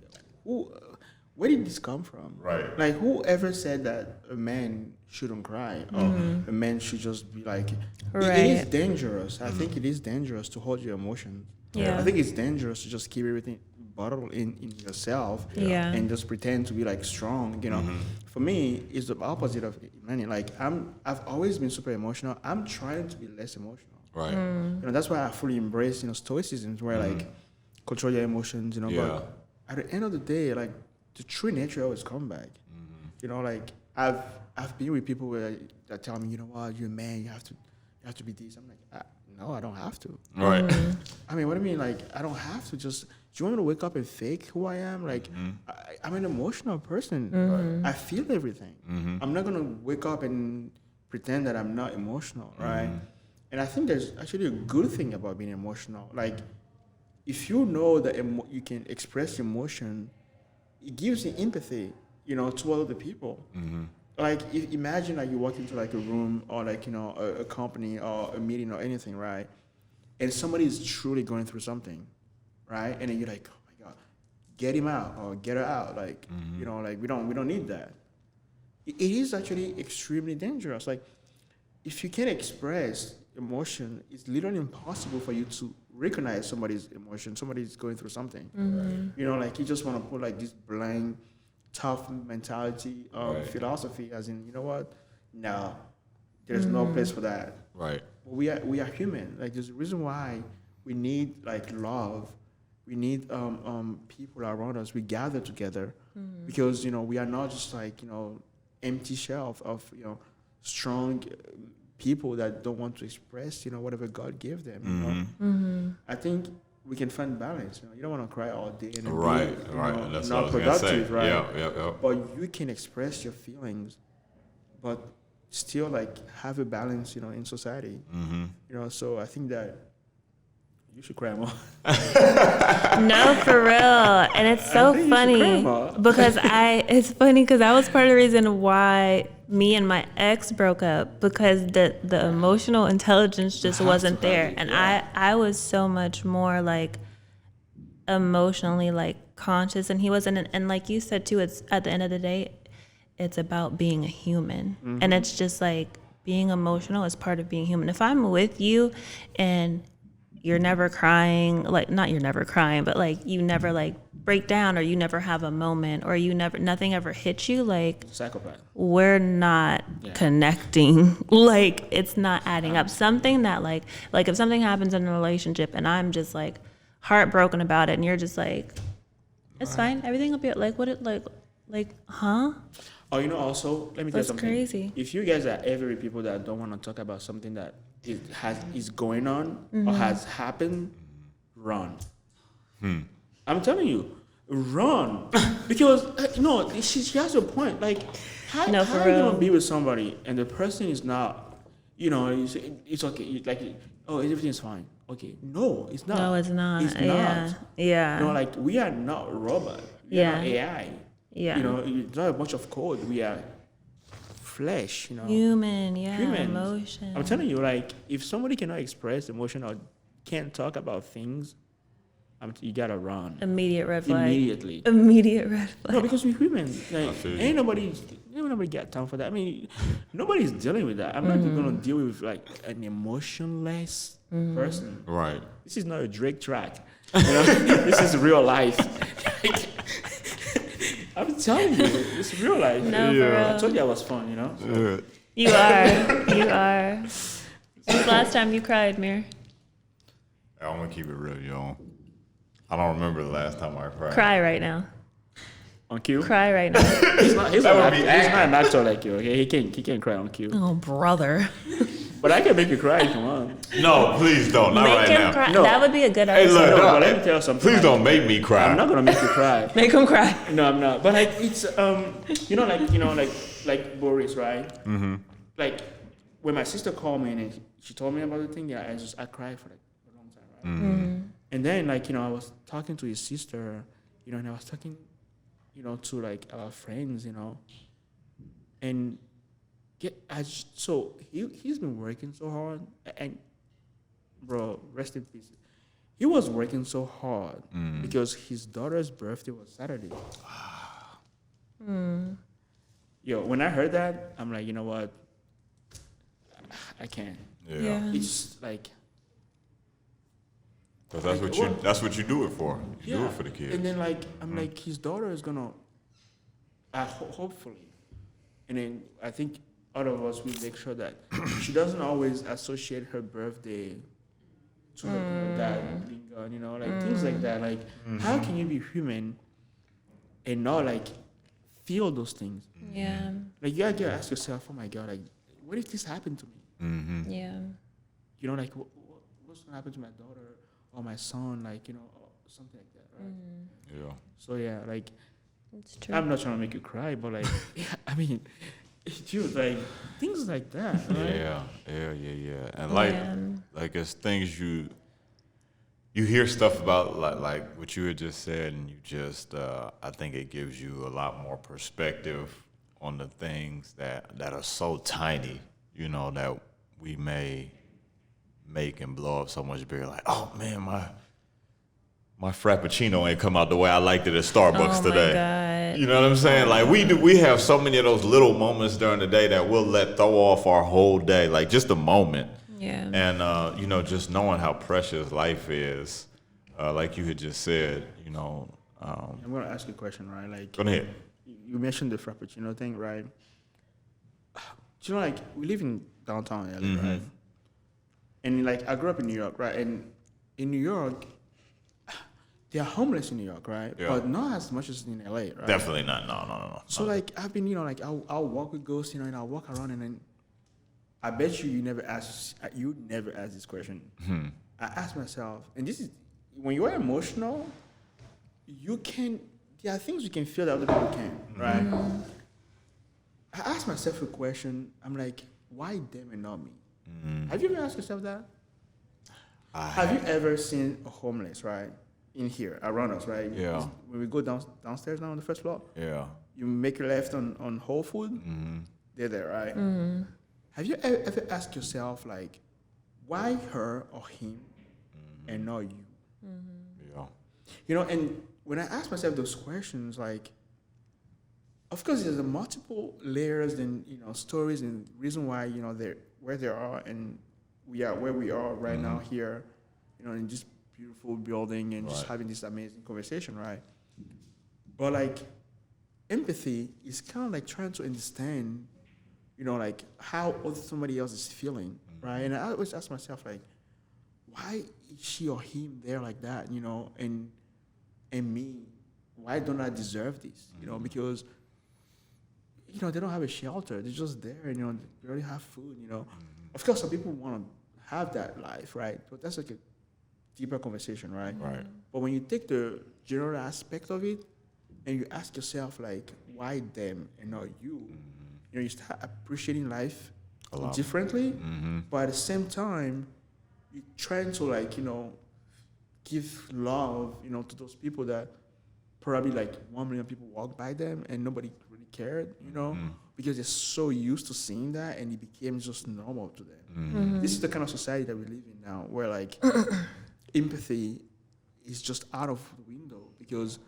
where did this come from? Right. Like, whoever said that a man shouldn't cry or a man should just be like, it is dangerous. I think it is dangerous to hold your emotions. Yeah. I think it's dangerous to just keep everything bottled in yourself and just pretend to be like strong, you know. For me, it's the opposite of many. Like, I've always been super emotional. I'm trying to be less emotional. Right. You know, that's why I fully embrace, you know, stoicism, where like control your emotions, you know. But at the end of the day, like, the true nature always come back. You know, like, I've been with people that tell me, you know what, you're a man, you have to be this. I'm like, no, I don't have to. Right. I mean, what do you mean? Like, I don't have to just. Do you want me to wake up and fake who I am? Like, I'm an emotional person. I feel everything. I'm not gonna wake up and pretend that I'm not emotional, right? And I think there's actually a good thing about being emotional. Like, if you know that you can express emotion, it gives you empathy, you know, to other people. Like, imagine like you walk into like a room or like, you know, a company or a meeting or anything, right? and somebody is truly going through something, right? And then you're like, oh my God, get him out or get her out. Like, you know, like we don't need that. It is actually extremely dangerous. Like, if you can't express emotion, it's literally impossible for you to recognize somebody's emotion. Somebody's going through something. You know, like you just want to put like this blank, tough mentality of philosophy, as in, you know what? No, there's no place for that. Right. But we are human. Like, there's a reason why we need like love. We need people around us. We gather together because, you know, we are not just like, you know, empty shell of you know, strong people that don't want to express, you know, whatever God gave them. You know? I think we can find balance. You know, you don't want to cry all day and Right. be, Right. That's not what I was gonna say. productive, right? Yeah. But you can express your feelings, but still like have a balance, you know, in society. You know, so I think that you should cry more. No, for real. And it's so funny because it's funny because that was part of the reason why me and my ex broke up, because the emotional intelligence just wasn't there. And I was so much more like emotionally like conscious, and he wasn't. And like you said too, it's at the end of the day, it's about being a human. And it's just like being emotional is part of being human. If I'm with you and you're never crying, like not you're never crying, but like you never like break down, or you never have a moment, or nothing ever hits you, like Psychopath. we're not connecting. Like it's not adding up. Something that like if something happens in a relationship and I'm just like heartbroken about it, and you're just like, it's fine, everything will be like what it like huh? Oh, you know, also, let me tell you That's something. crazy. If you guys are ever people that don't want to talk about something that is going on or has happened, run. I'm telling you, run. Because, no, she has a point. Like, how are you going to be with somebody and the person is not, you know, it's okay. Like, oh, everything's fine. Okay. No, it's not. No, it's not. It's not. Yeah. You know, like, we are not robots. We are not AI. Yeah. You know, it's not a bunch of code. We are flesh, you know. Human, Humans. emotion. I'm telling you, like, if somebody cannot express emotion or can't talk about things, you gotta run. Immediate red flag. Immediately. Immediate red flag. No, because we're human. Like, ain't nobody got time for that. I mean, nobody's dealing with that. I'm not gonna deal with like an emotionless person. Right. This is not a Drake track. You know? This is real life. I'm telling you, it's real life. No, for real. I told you I was fun, you know? So. You are. When's the last time you cried, Mir? I'm gonna keep it real, y'all. I don't remember the last time I cried. Cry right now. On cue? Cry right now. He's not an actor like you, okay? He can't cry on cue. Oh, brother. But I can make you cry if you want. No, please don't. Not Make right him now. cry. No. That would be a good Hey, episode. look, No, but let me tell you something. Please don't make me cry. I'm not gonna make you cry. Make him cry. No, I'm not. But like it's like Boris, right? Like when my sister called me and she told me about the thing, I cried for like a long time, right? And then like, you know, I was talking to his sister, you know, and I was talking, you know, to like our friends, you know, and so he's been working so hard, and bro, rest in peace. He was working so hard because his daughter's birthday was Saturday. Yo, when I heard that, I'm like, you know what? I can't. Yeah. It's like, Because that's what you do it for. You do it for the kids. And then like I'm like, his daughter is gonna, hopefully, and then I think all of us will make sure that she doesn't always associate her birthday to her dad being gone, you know, like things like that. Like, how can you be human and not like feel those things? Yeah. Like, you gotta ask yourself, oh my God, like, what if this happened to me? Yeah. You know, like, what's gonna happen to my daughter or my son? Like, you know, or something like that, right? Yeah. So yeah, like, It's true. I'm not trying to make you cry, but like, I mean, dude, like things like that, right? Yeah. And like it's things you hear stuff about like what you had just said, and you just I think it gives you a lot more perspective on the things that are so tiny, you know, that we may make and blow up so much bigger. Like, oh man, my Frappuccino ain't come out the way I liked it at Starbucks today. God. You know what I'm saying? Like we have so many of those little moments during the day that we'll let throw off our whole day, like just a moment. Yeah. And you know, just knowing how precious life is, like you had just said, you know. I'm gonna ask you a question, right? Like, Go ahead. you mentioned the Frappuccino thing, right? Do you know, like, we live in downtown LA, right? And like, I grew up in New York, right? And in New York, they are homeless in New York, right? Yeah. But not as much as in LA, right? Definitely not. No. So like, I've been, you know, like, I'll walk with ghosts, you know, and I'll walk around, and then I bet you never ask this question. I ask myself, and this is when you are emotional, there are things you can feel that other people can't, right? I ask myself a question. I'm like, why them and not me? Have you ever asked yourself that? Have you ever seen a homeless, right, in here, around us, right? Yeah. When we go downstairs now on the first floor, Yeah. you make your left on Whole Food, they're there, right? Have you ever asked yourself, like, why her or him and not you? Yeah. You know, and when I ask myself those questions, like, of course, there's a multiple layers and, you know, stories and reason why, you know, they're where they are and we are where we are right now here, you know, in this beautiful building and just having this amazing conversation, right? But like, empathy is kind of like trying to understand, you know, like how somebody else is feeling, right? And I always ask myself, like, why is she or him there like that, you know, and me, why don't I deserve this, you know, because, you know, they don't have a shelter. They're just there, and, you know, they already have food, you know. Of course, some people want to have that life, right? But that's like a deeper conversation, right? Right. But when you take the general aspect of it and you ask yourself, like, why them and not you, you know, you start appreciating life differently, but at the same time, you're trying to, like, you know, give love, you know, to those people that probably like 1 million people walked by them and nobody really cared, you know, because they're so used to seeing that and it became just normal to them. This is the kind of society that we live in now, where like empathy is just out of the window because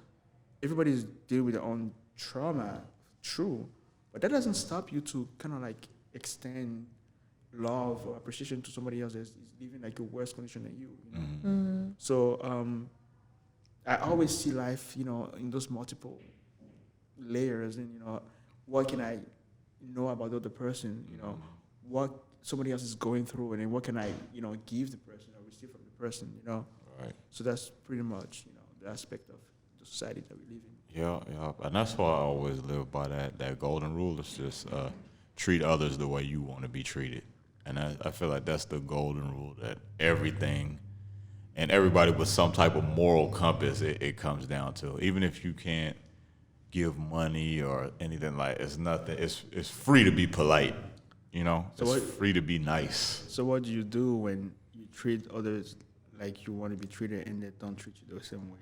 everybody's dealing with their own trauma, true, but that doesn't stop you to kind of like extend love or appreciation to somebody else that's living like a worse condition than you, you know? So I always see life, you know, in those multiple layers and, you know, what can I know about the other person, you know, what somebody else is going through, and then what can I, you know, give the person or receive from the person, you know? Right. So that's pretty much, you know, the aspect of the society that we live in. Yeah. And that's why I always live by that golden rule is just treat others the way you want to be treated. And I feel like that's the golden rule that everything and everybody with some type of moral compass, it comes down to. Even if you can't give money or anything, like, it's nothing. It's free to be polite, you know? So it's free to be nice. So what do you do when you treat others like you want to be treated and they don't treat you the same way?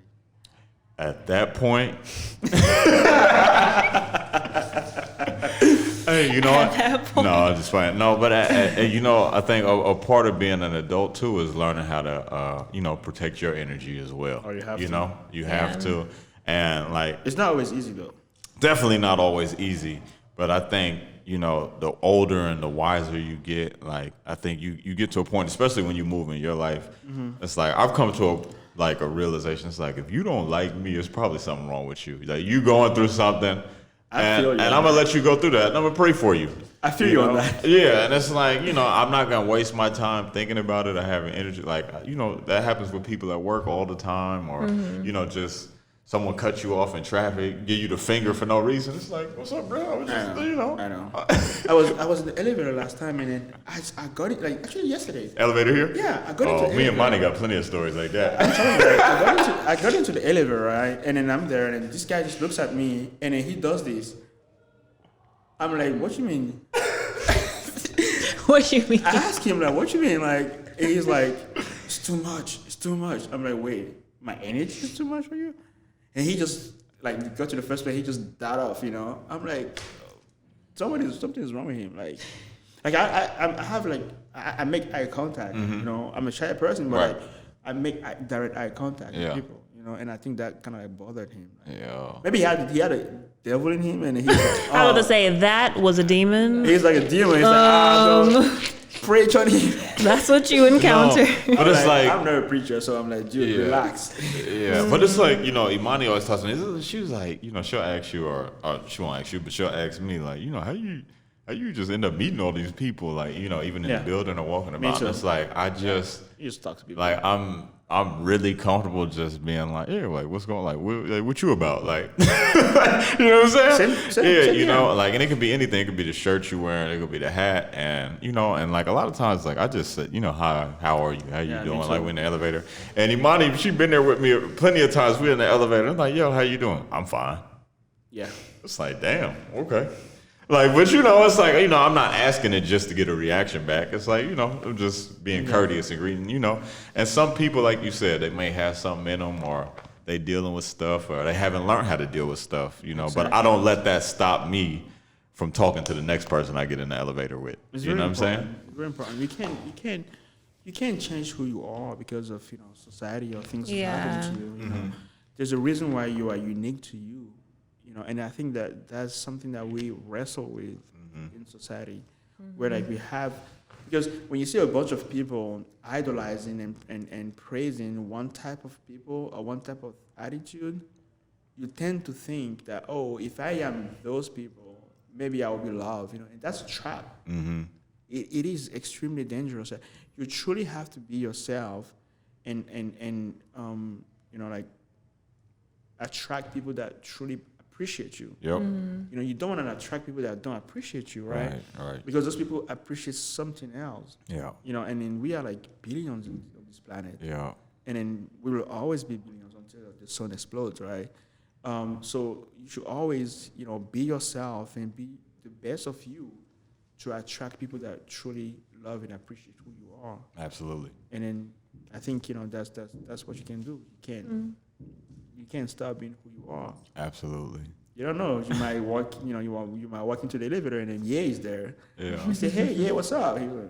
At that point, hey, you know what? No, I'm just playing. No, but you know, I think a part of being an adult too is learning how to, you know, protect your energy as well. Oh, you have you to. know, you have to, and like, It's not always easy though. definitely not always easy. But I think, you know, the older and the wiser you get, like, I think you get to a point, especially when you move in your life. It's like I've come to a realization. It's like, if you don't like me, it's probably something wrong with you. Like, you going through something. And I'm gonna let you go through that, and I'm gonna pray for you. I feel you on that. Yeah, and it's like, you know, I'm not gonna waste my time thinking about it or having energy. Like, you know, that happens with people at work all the time, or you know, just someone cut you off in traffic, give you the finger for no reason. It's like, what's up, bro? I was just, you know. I know. I was in the elevator last time, and then I got it, like, actually yesterday. Elevator here? Yeah, I got into the me and elevator. Monty got plenty of stories like that. I'm telling you, like, I got into the elevator, right? And then I'm there, and then this guy just looks at me, and then he does this. I'm like, what you mean? What you mean? I asked him, like, what you mean? Like, and he's like, it's too much. It's too much. I'm like, wait, my energy is too much for you? And he just, like, got to the first place, he just died off, you know? I'm like, something's wrong with him. Like, Like I have like I make eye contact. You know, I'm a shy person, but Right. like I make direct eye contact Yeah. with people. You know, and I think that kind of like bothered him. Like, Yeah. maybe he had a devil in him, and he's like, I was to say that was a demon. he's like a demon. He's like, no, preach on him. That's what you encounter. No, but it's like, I'm not a preacher, so I'm like, dude, Yeah. relax. yeah, but it's like, Imani always talks to me. She was like, she'll ask you, or she won't ask you, but she'll ask me, like, how you just end up meeting all these people, like, even in Yeah. the building or walking Me about. too. It's like, You just talk to people. like, I'm really comfortable just being like, yeah, like, what's going, what you about, like, you know what I'm saying? Same Yeah, here. like, and it could be anything. It could be the shirt you wearing, it could be the hat, and and like a lot of times, like, I just said, how are you? How you Yeah, me doing? too. Like, we're in the elevator, and Imani, she been there with me plenty of times. We're in the elevator. I'm like, yo, how you doing? I'm fine. Yeah. It's like, damn, okay. Like, but it's like, I'm not asking it just to get a reaction back. It's like, I'm just being courteous and greeting, And some people, like you said, they may have something in them, or they dealing with stuff, or they haven't learned how to deal with stuff, But I don't let that stop me from talking to the next person I get in the elevator with. It's You know what I'm very saying? important. It's very important. You can't change who you are because of society or things that happen to you. You know, there's a reason why you are unique to you. And I think that's something that we wrestle with in society, where like we have, because when you see a bunch of people idolizing and praising one type of people or one type of attitude, you tend to think that, oh, if I am those people, maybe I will be loved. And that's a trap. It is extremely dangerous. You truly have to be yourself, and like attract people that truly appreciate you. Yep. You don't want to attract people that don't appreciate you, right? Right. Because those people appreciate something else. Yeah. And then we are like billions on this planet. Yeah. And then we will always be billions until the sun explodes, right? So you should always, be yourself and be the best of you to attract people that truly love and appreciate who you are. Absolutely. And then I think that's what you can do. You can't stop being who you are. Absolutely. You don't know. You might walk. You might walk into the elevator and then is there. Yeah. You say, "Hey, what's up?" He's like,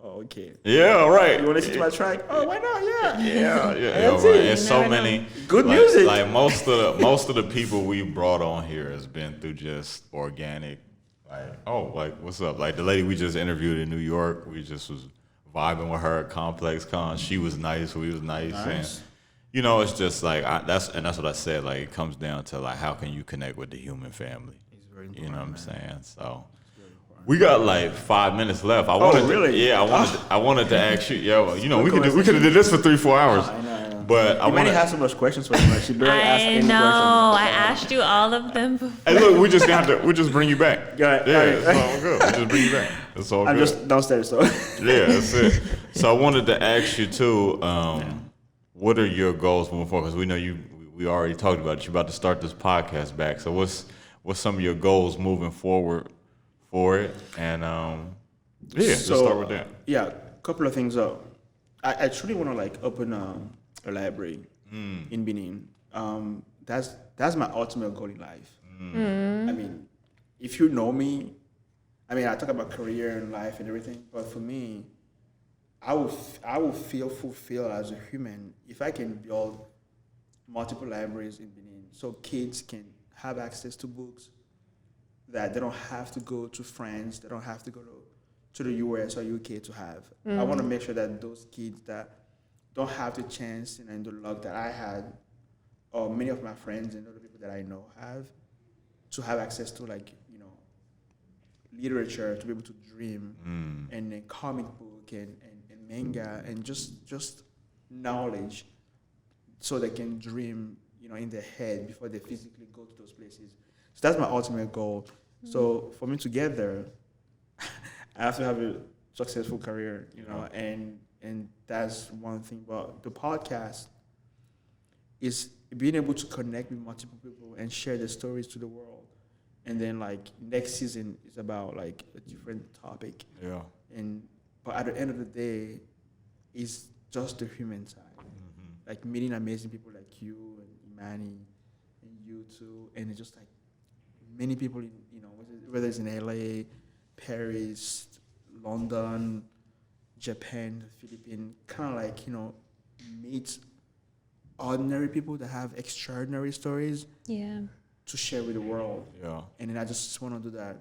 "Oh, okay." Yeah, right. You want to listen to my track? Oh, why not? Yeah. Yeah, That's right. it. It's so many Good like, music. Like most of the people we brought on here has been through just organic. Like, what's up? Like the lady we just interviewed in New York, we just was vibing with her at Complex Con. She was nice, we was nice. And it's just like that's what I said. Like it comes down to like how can you connect with the human family? It's very You know what I'm important, saying? So we got like 5 minutes left. Really? I wanted to ask you. Yo, we could conversation. have did this for 3-4 hours. I know. But I You want might to. have so much questions for you. Like, she barely asked I any know. questions. I asked you all of them before. Hey, look, we just have to. We just bring you back. Go ahead. Yeah, All it's right. all good. We just bring you back. It's all I'm good. just downstairs, so. Yeah, that's it. So I wanted to ask you too. What are your goals moving forward? Because we know we already talked about it. You're about to start this podcast back. So what's some of your goals moving forward for it? And let's start with that. Yeah, a couple of things. I truly want to open a library in Benin. That's my ultimate goal in life. I mean, if you know me, I talk about career and life and everything, but for me, I will feel fulfilled as a human if I can build multiple libraries in Benin, so kids can have access to books that they don't have to go to France, they don't have to go to the US or UK to have. I want to make sure that those kids that don't have the chance and the luck that I had, or many of my friends and other people that I know have, to have access to literature, to be able to dream, and a comic book and manga and just knowledge, so they can dream, in their head before they physically go to those places. So that's my ultimate goal. So for me to get there, I have to have a successful career, and that's one thing. But the podcast is being able to connect with multiple people and share their stories to the world. And then next season is about a different topic. Yeah. But at the end of the day, it's just the human side. Meeting amazing people like you and Imani and you too, and it's just many people in whether it's in LA, Paris, London, Japan, Philippines, kind of like, meet ordinary people that have extraordinary stories Yeah. to share with the world. Yeah. And then I just want to do that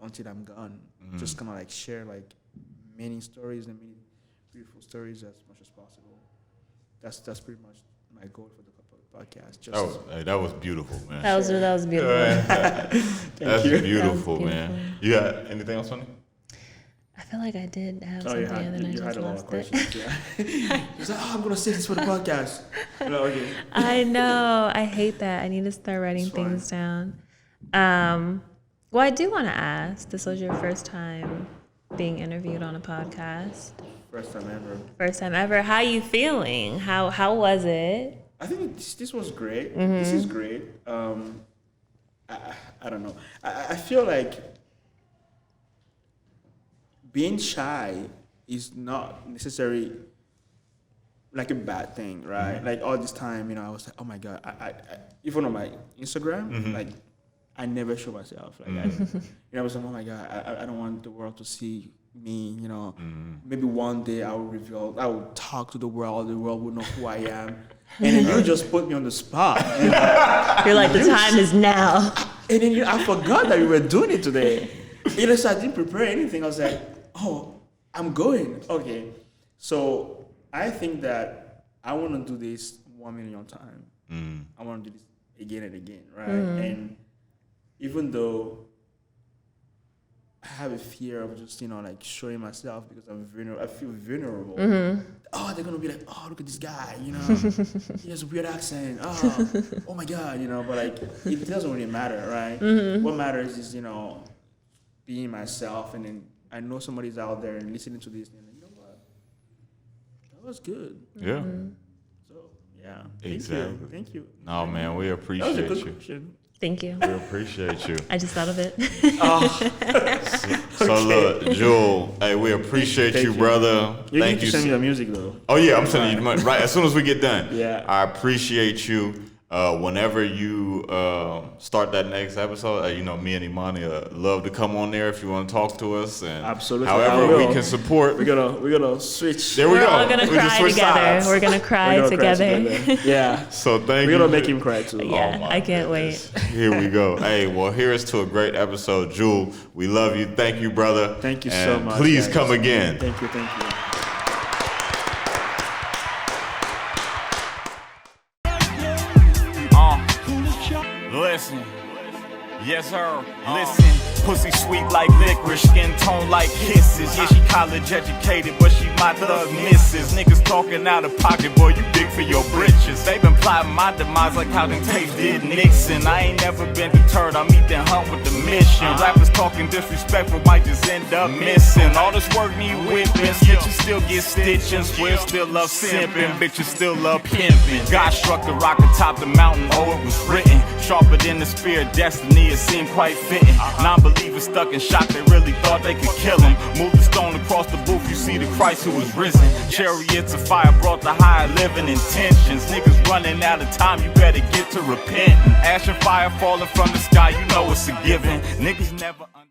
until I'm gone. Just kind of like share like many stories and many beautiful stories as much as possible. That's pretty much my goal for the podcast. Just That was beautiful, man. That was beautiful. That's you. beautiful, That was man. beautiful. You got anything else, Sonny? I feel like I did have Oh, something, you and then I had just a lot of lost questions. it. Yeah. He's like, I'm gonna say this for the podcast. Okay. I know. I hate that. I need to start writing It's fine. things down. Well, I do want to ask. This was your first time being interviewed on a podcast. First time ever. First time ever. How you feeling? How was it? I think this was great. This is great. I don't know. I feel like being shy is not necessarily like a bad thing, right? Like all this time, I was like, oh my God. I even on my Instagram, like I never show myself. Like I was like, oh my God, I don't want the world to see me, Maybe one day I will talk to the world will know who I am. And then you just put me on the spot. You're like, the time is now. And then I forgot that we were doing it today. So I didn't prepare anything. I was like, oh, I'm going. Okay. So I think that I want to do this 1 million times. I want to do this again and again, right? And even though I have a fear of just, like showing myself because I'm vulnerable. I feel vulnerable. Oh, they're gonna be like, oh, look at this guy, he has a weird accent. Oh my God, but like it doesn't really matter, right? What matters is, being myself, and then I know somebody's out there and listening to this, and you know what, that was good. Yeah. So yeah, Exactly. Thank you. No, man, we That was a appreciate good you. question. Thank you. We appreciate you. I just thought of it. So look, Jewel, hey, we appreciate Thank you, you. brother. You Thank need to you. send me the music though. Oh yeah, I'm sending you the money right as soon as we get done. Yeah. I appreciate you. Whenever you start that next episode, me and Imani love to come on there if you want to talk to us, and Absolutely. however I will. we can support. We're gonna switch. There we We're go. all gonna We just cry switch together. sides. We're gonna cry We're gonna cry together. Yeah. So thank We're you. gonna make him cry too. Yeah, Oh, my I can't goodness. wait. Here we go. Hey, well, here's to a great episode, Jewel. We love you. Thank you, brother. Thank you And so much. Please guys. come again. Thank you. Listen, yes sir, listen, pussy sweet like licorice, skin tone like kisses. Yeah, she college educated, but she my thug missus. Niggas talking out of pocket, boy, you big for your britches. They been plotting my demise like how them tapes did Nixon. I ain't never been deterred, I meet that hunt with the mission. Rappers talking disrespectful might just end up missing. All this work need whipping, snitches still get stitching. Squares still love simping, bitches still love pimping. God struck the rock atop the mountain, oh it was written. Sharper than the spear of destiny, it seemed quite fitting. Non-believers stuck in shock, they really thought they could kill him. Move the stone across the booth, you see the Christ who was risen. Chariots of fire brought the higher living intentions. Niggas running out of time, you better get to repenting. Ash and fire falling from the sky, you know it's a given. Niggas never understand.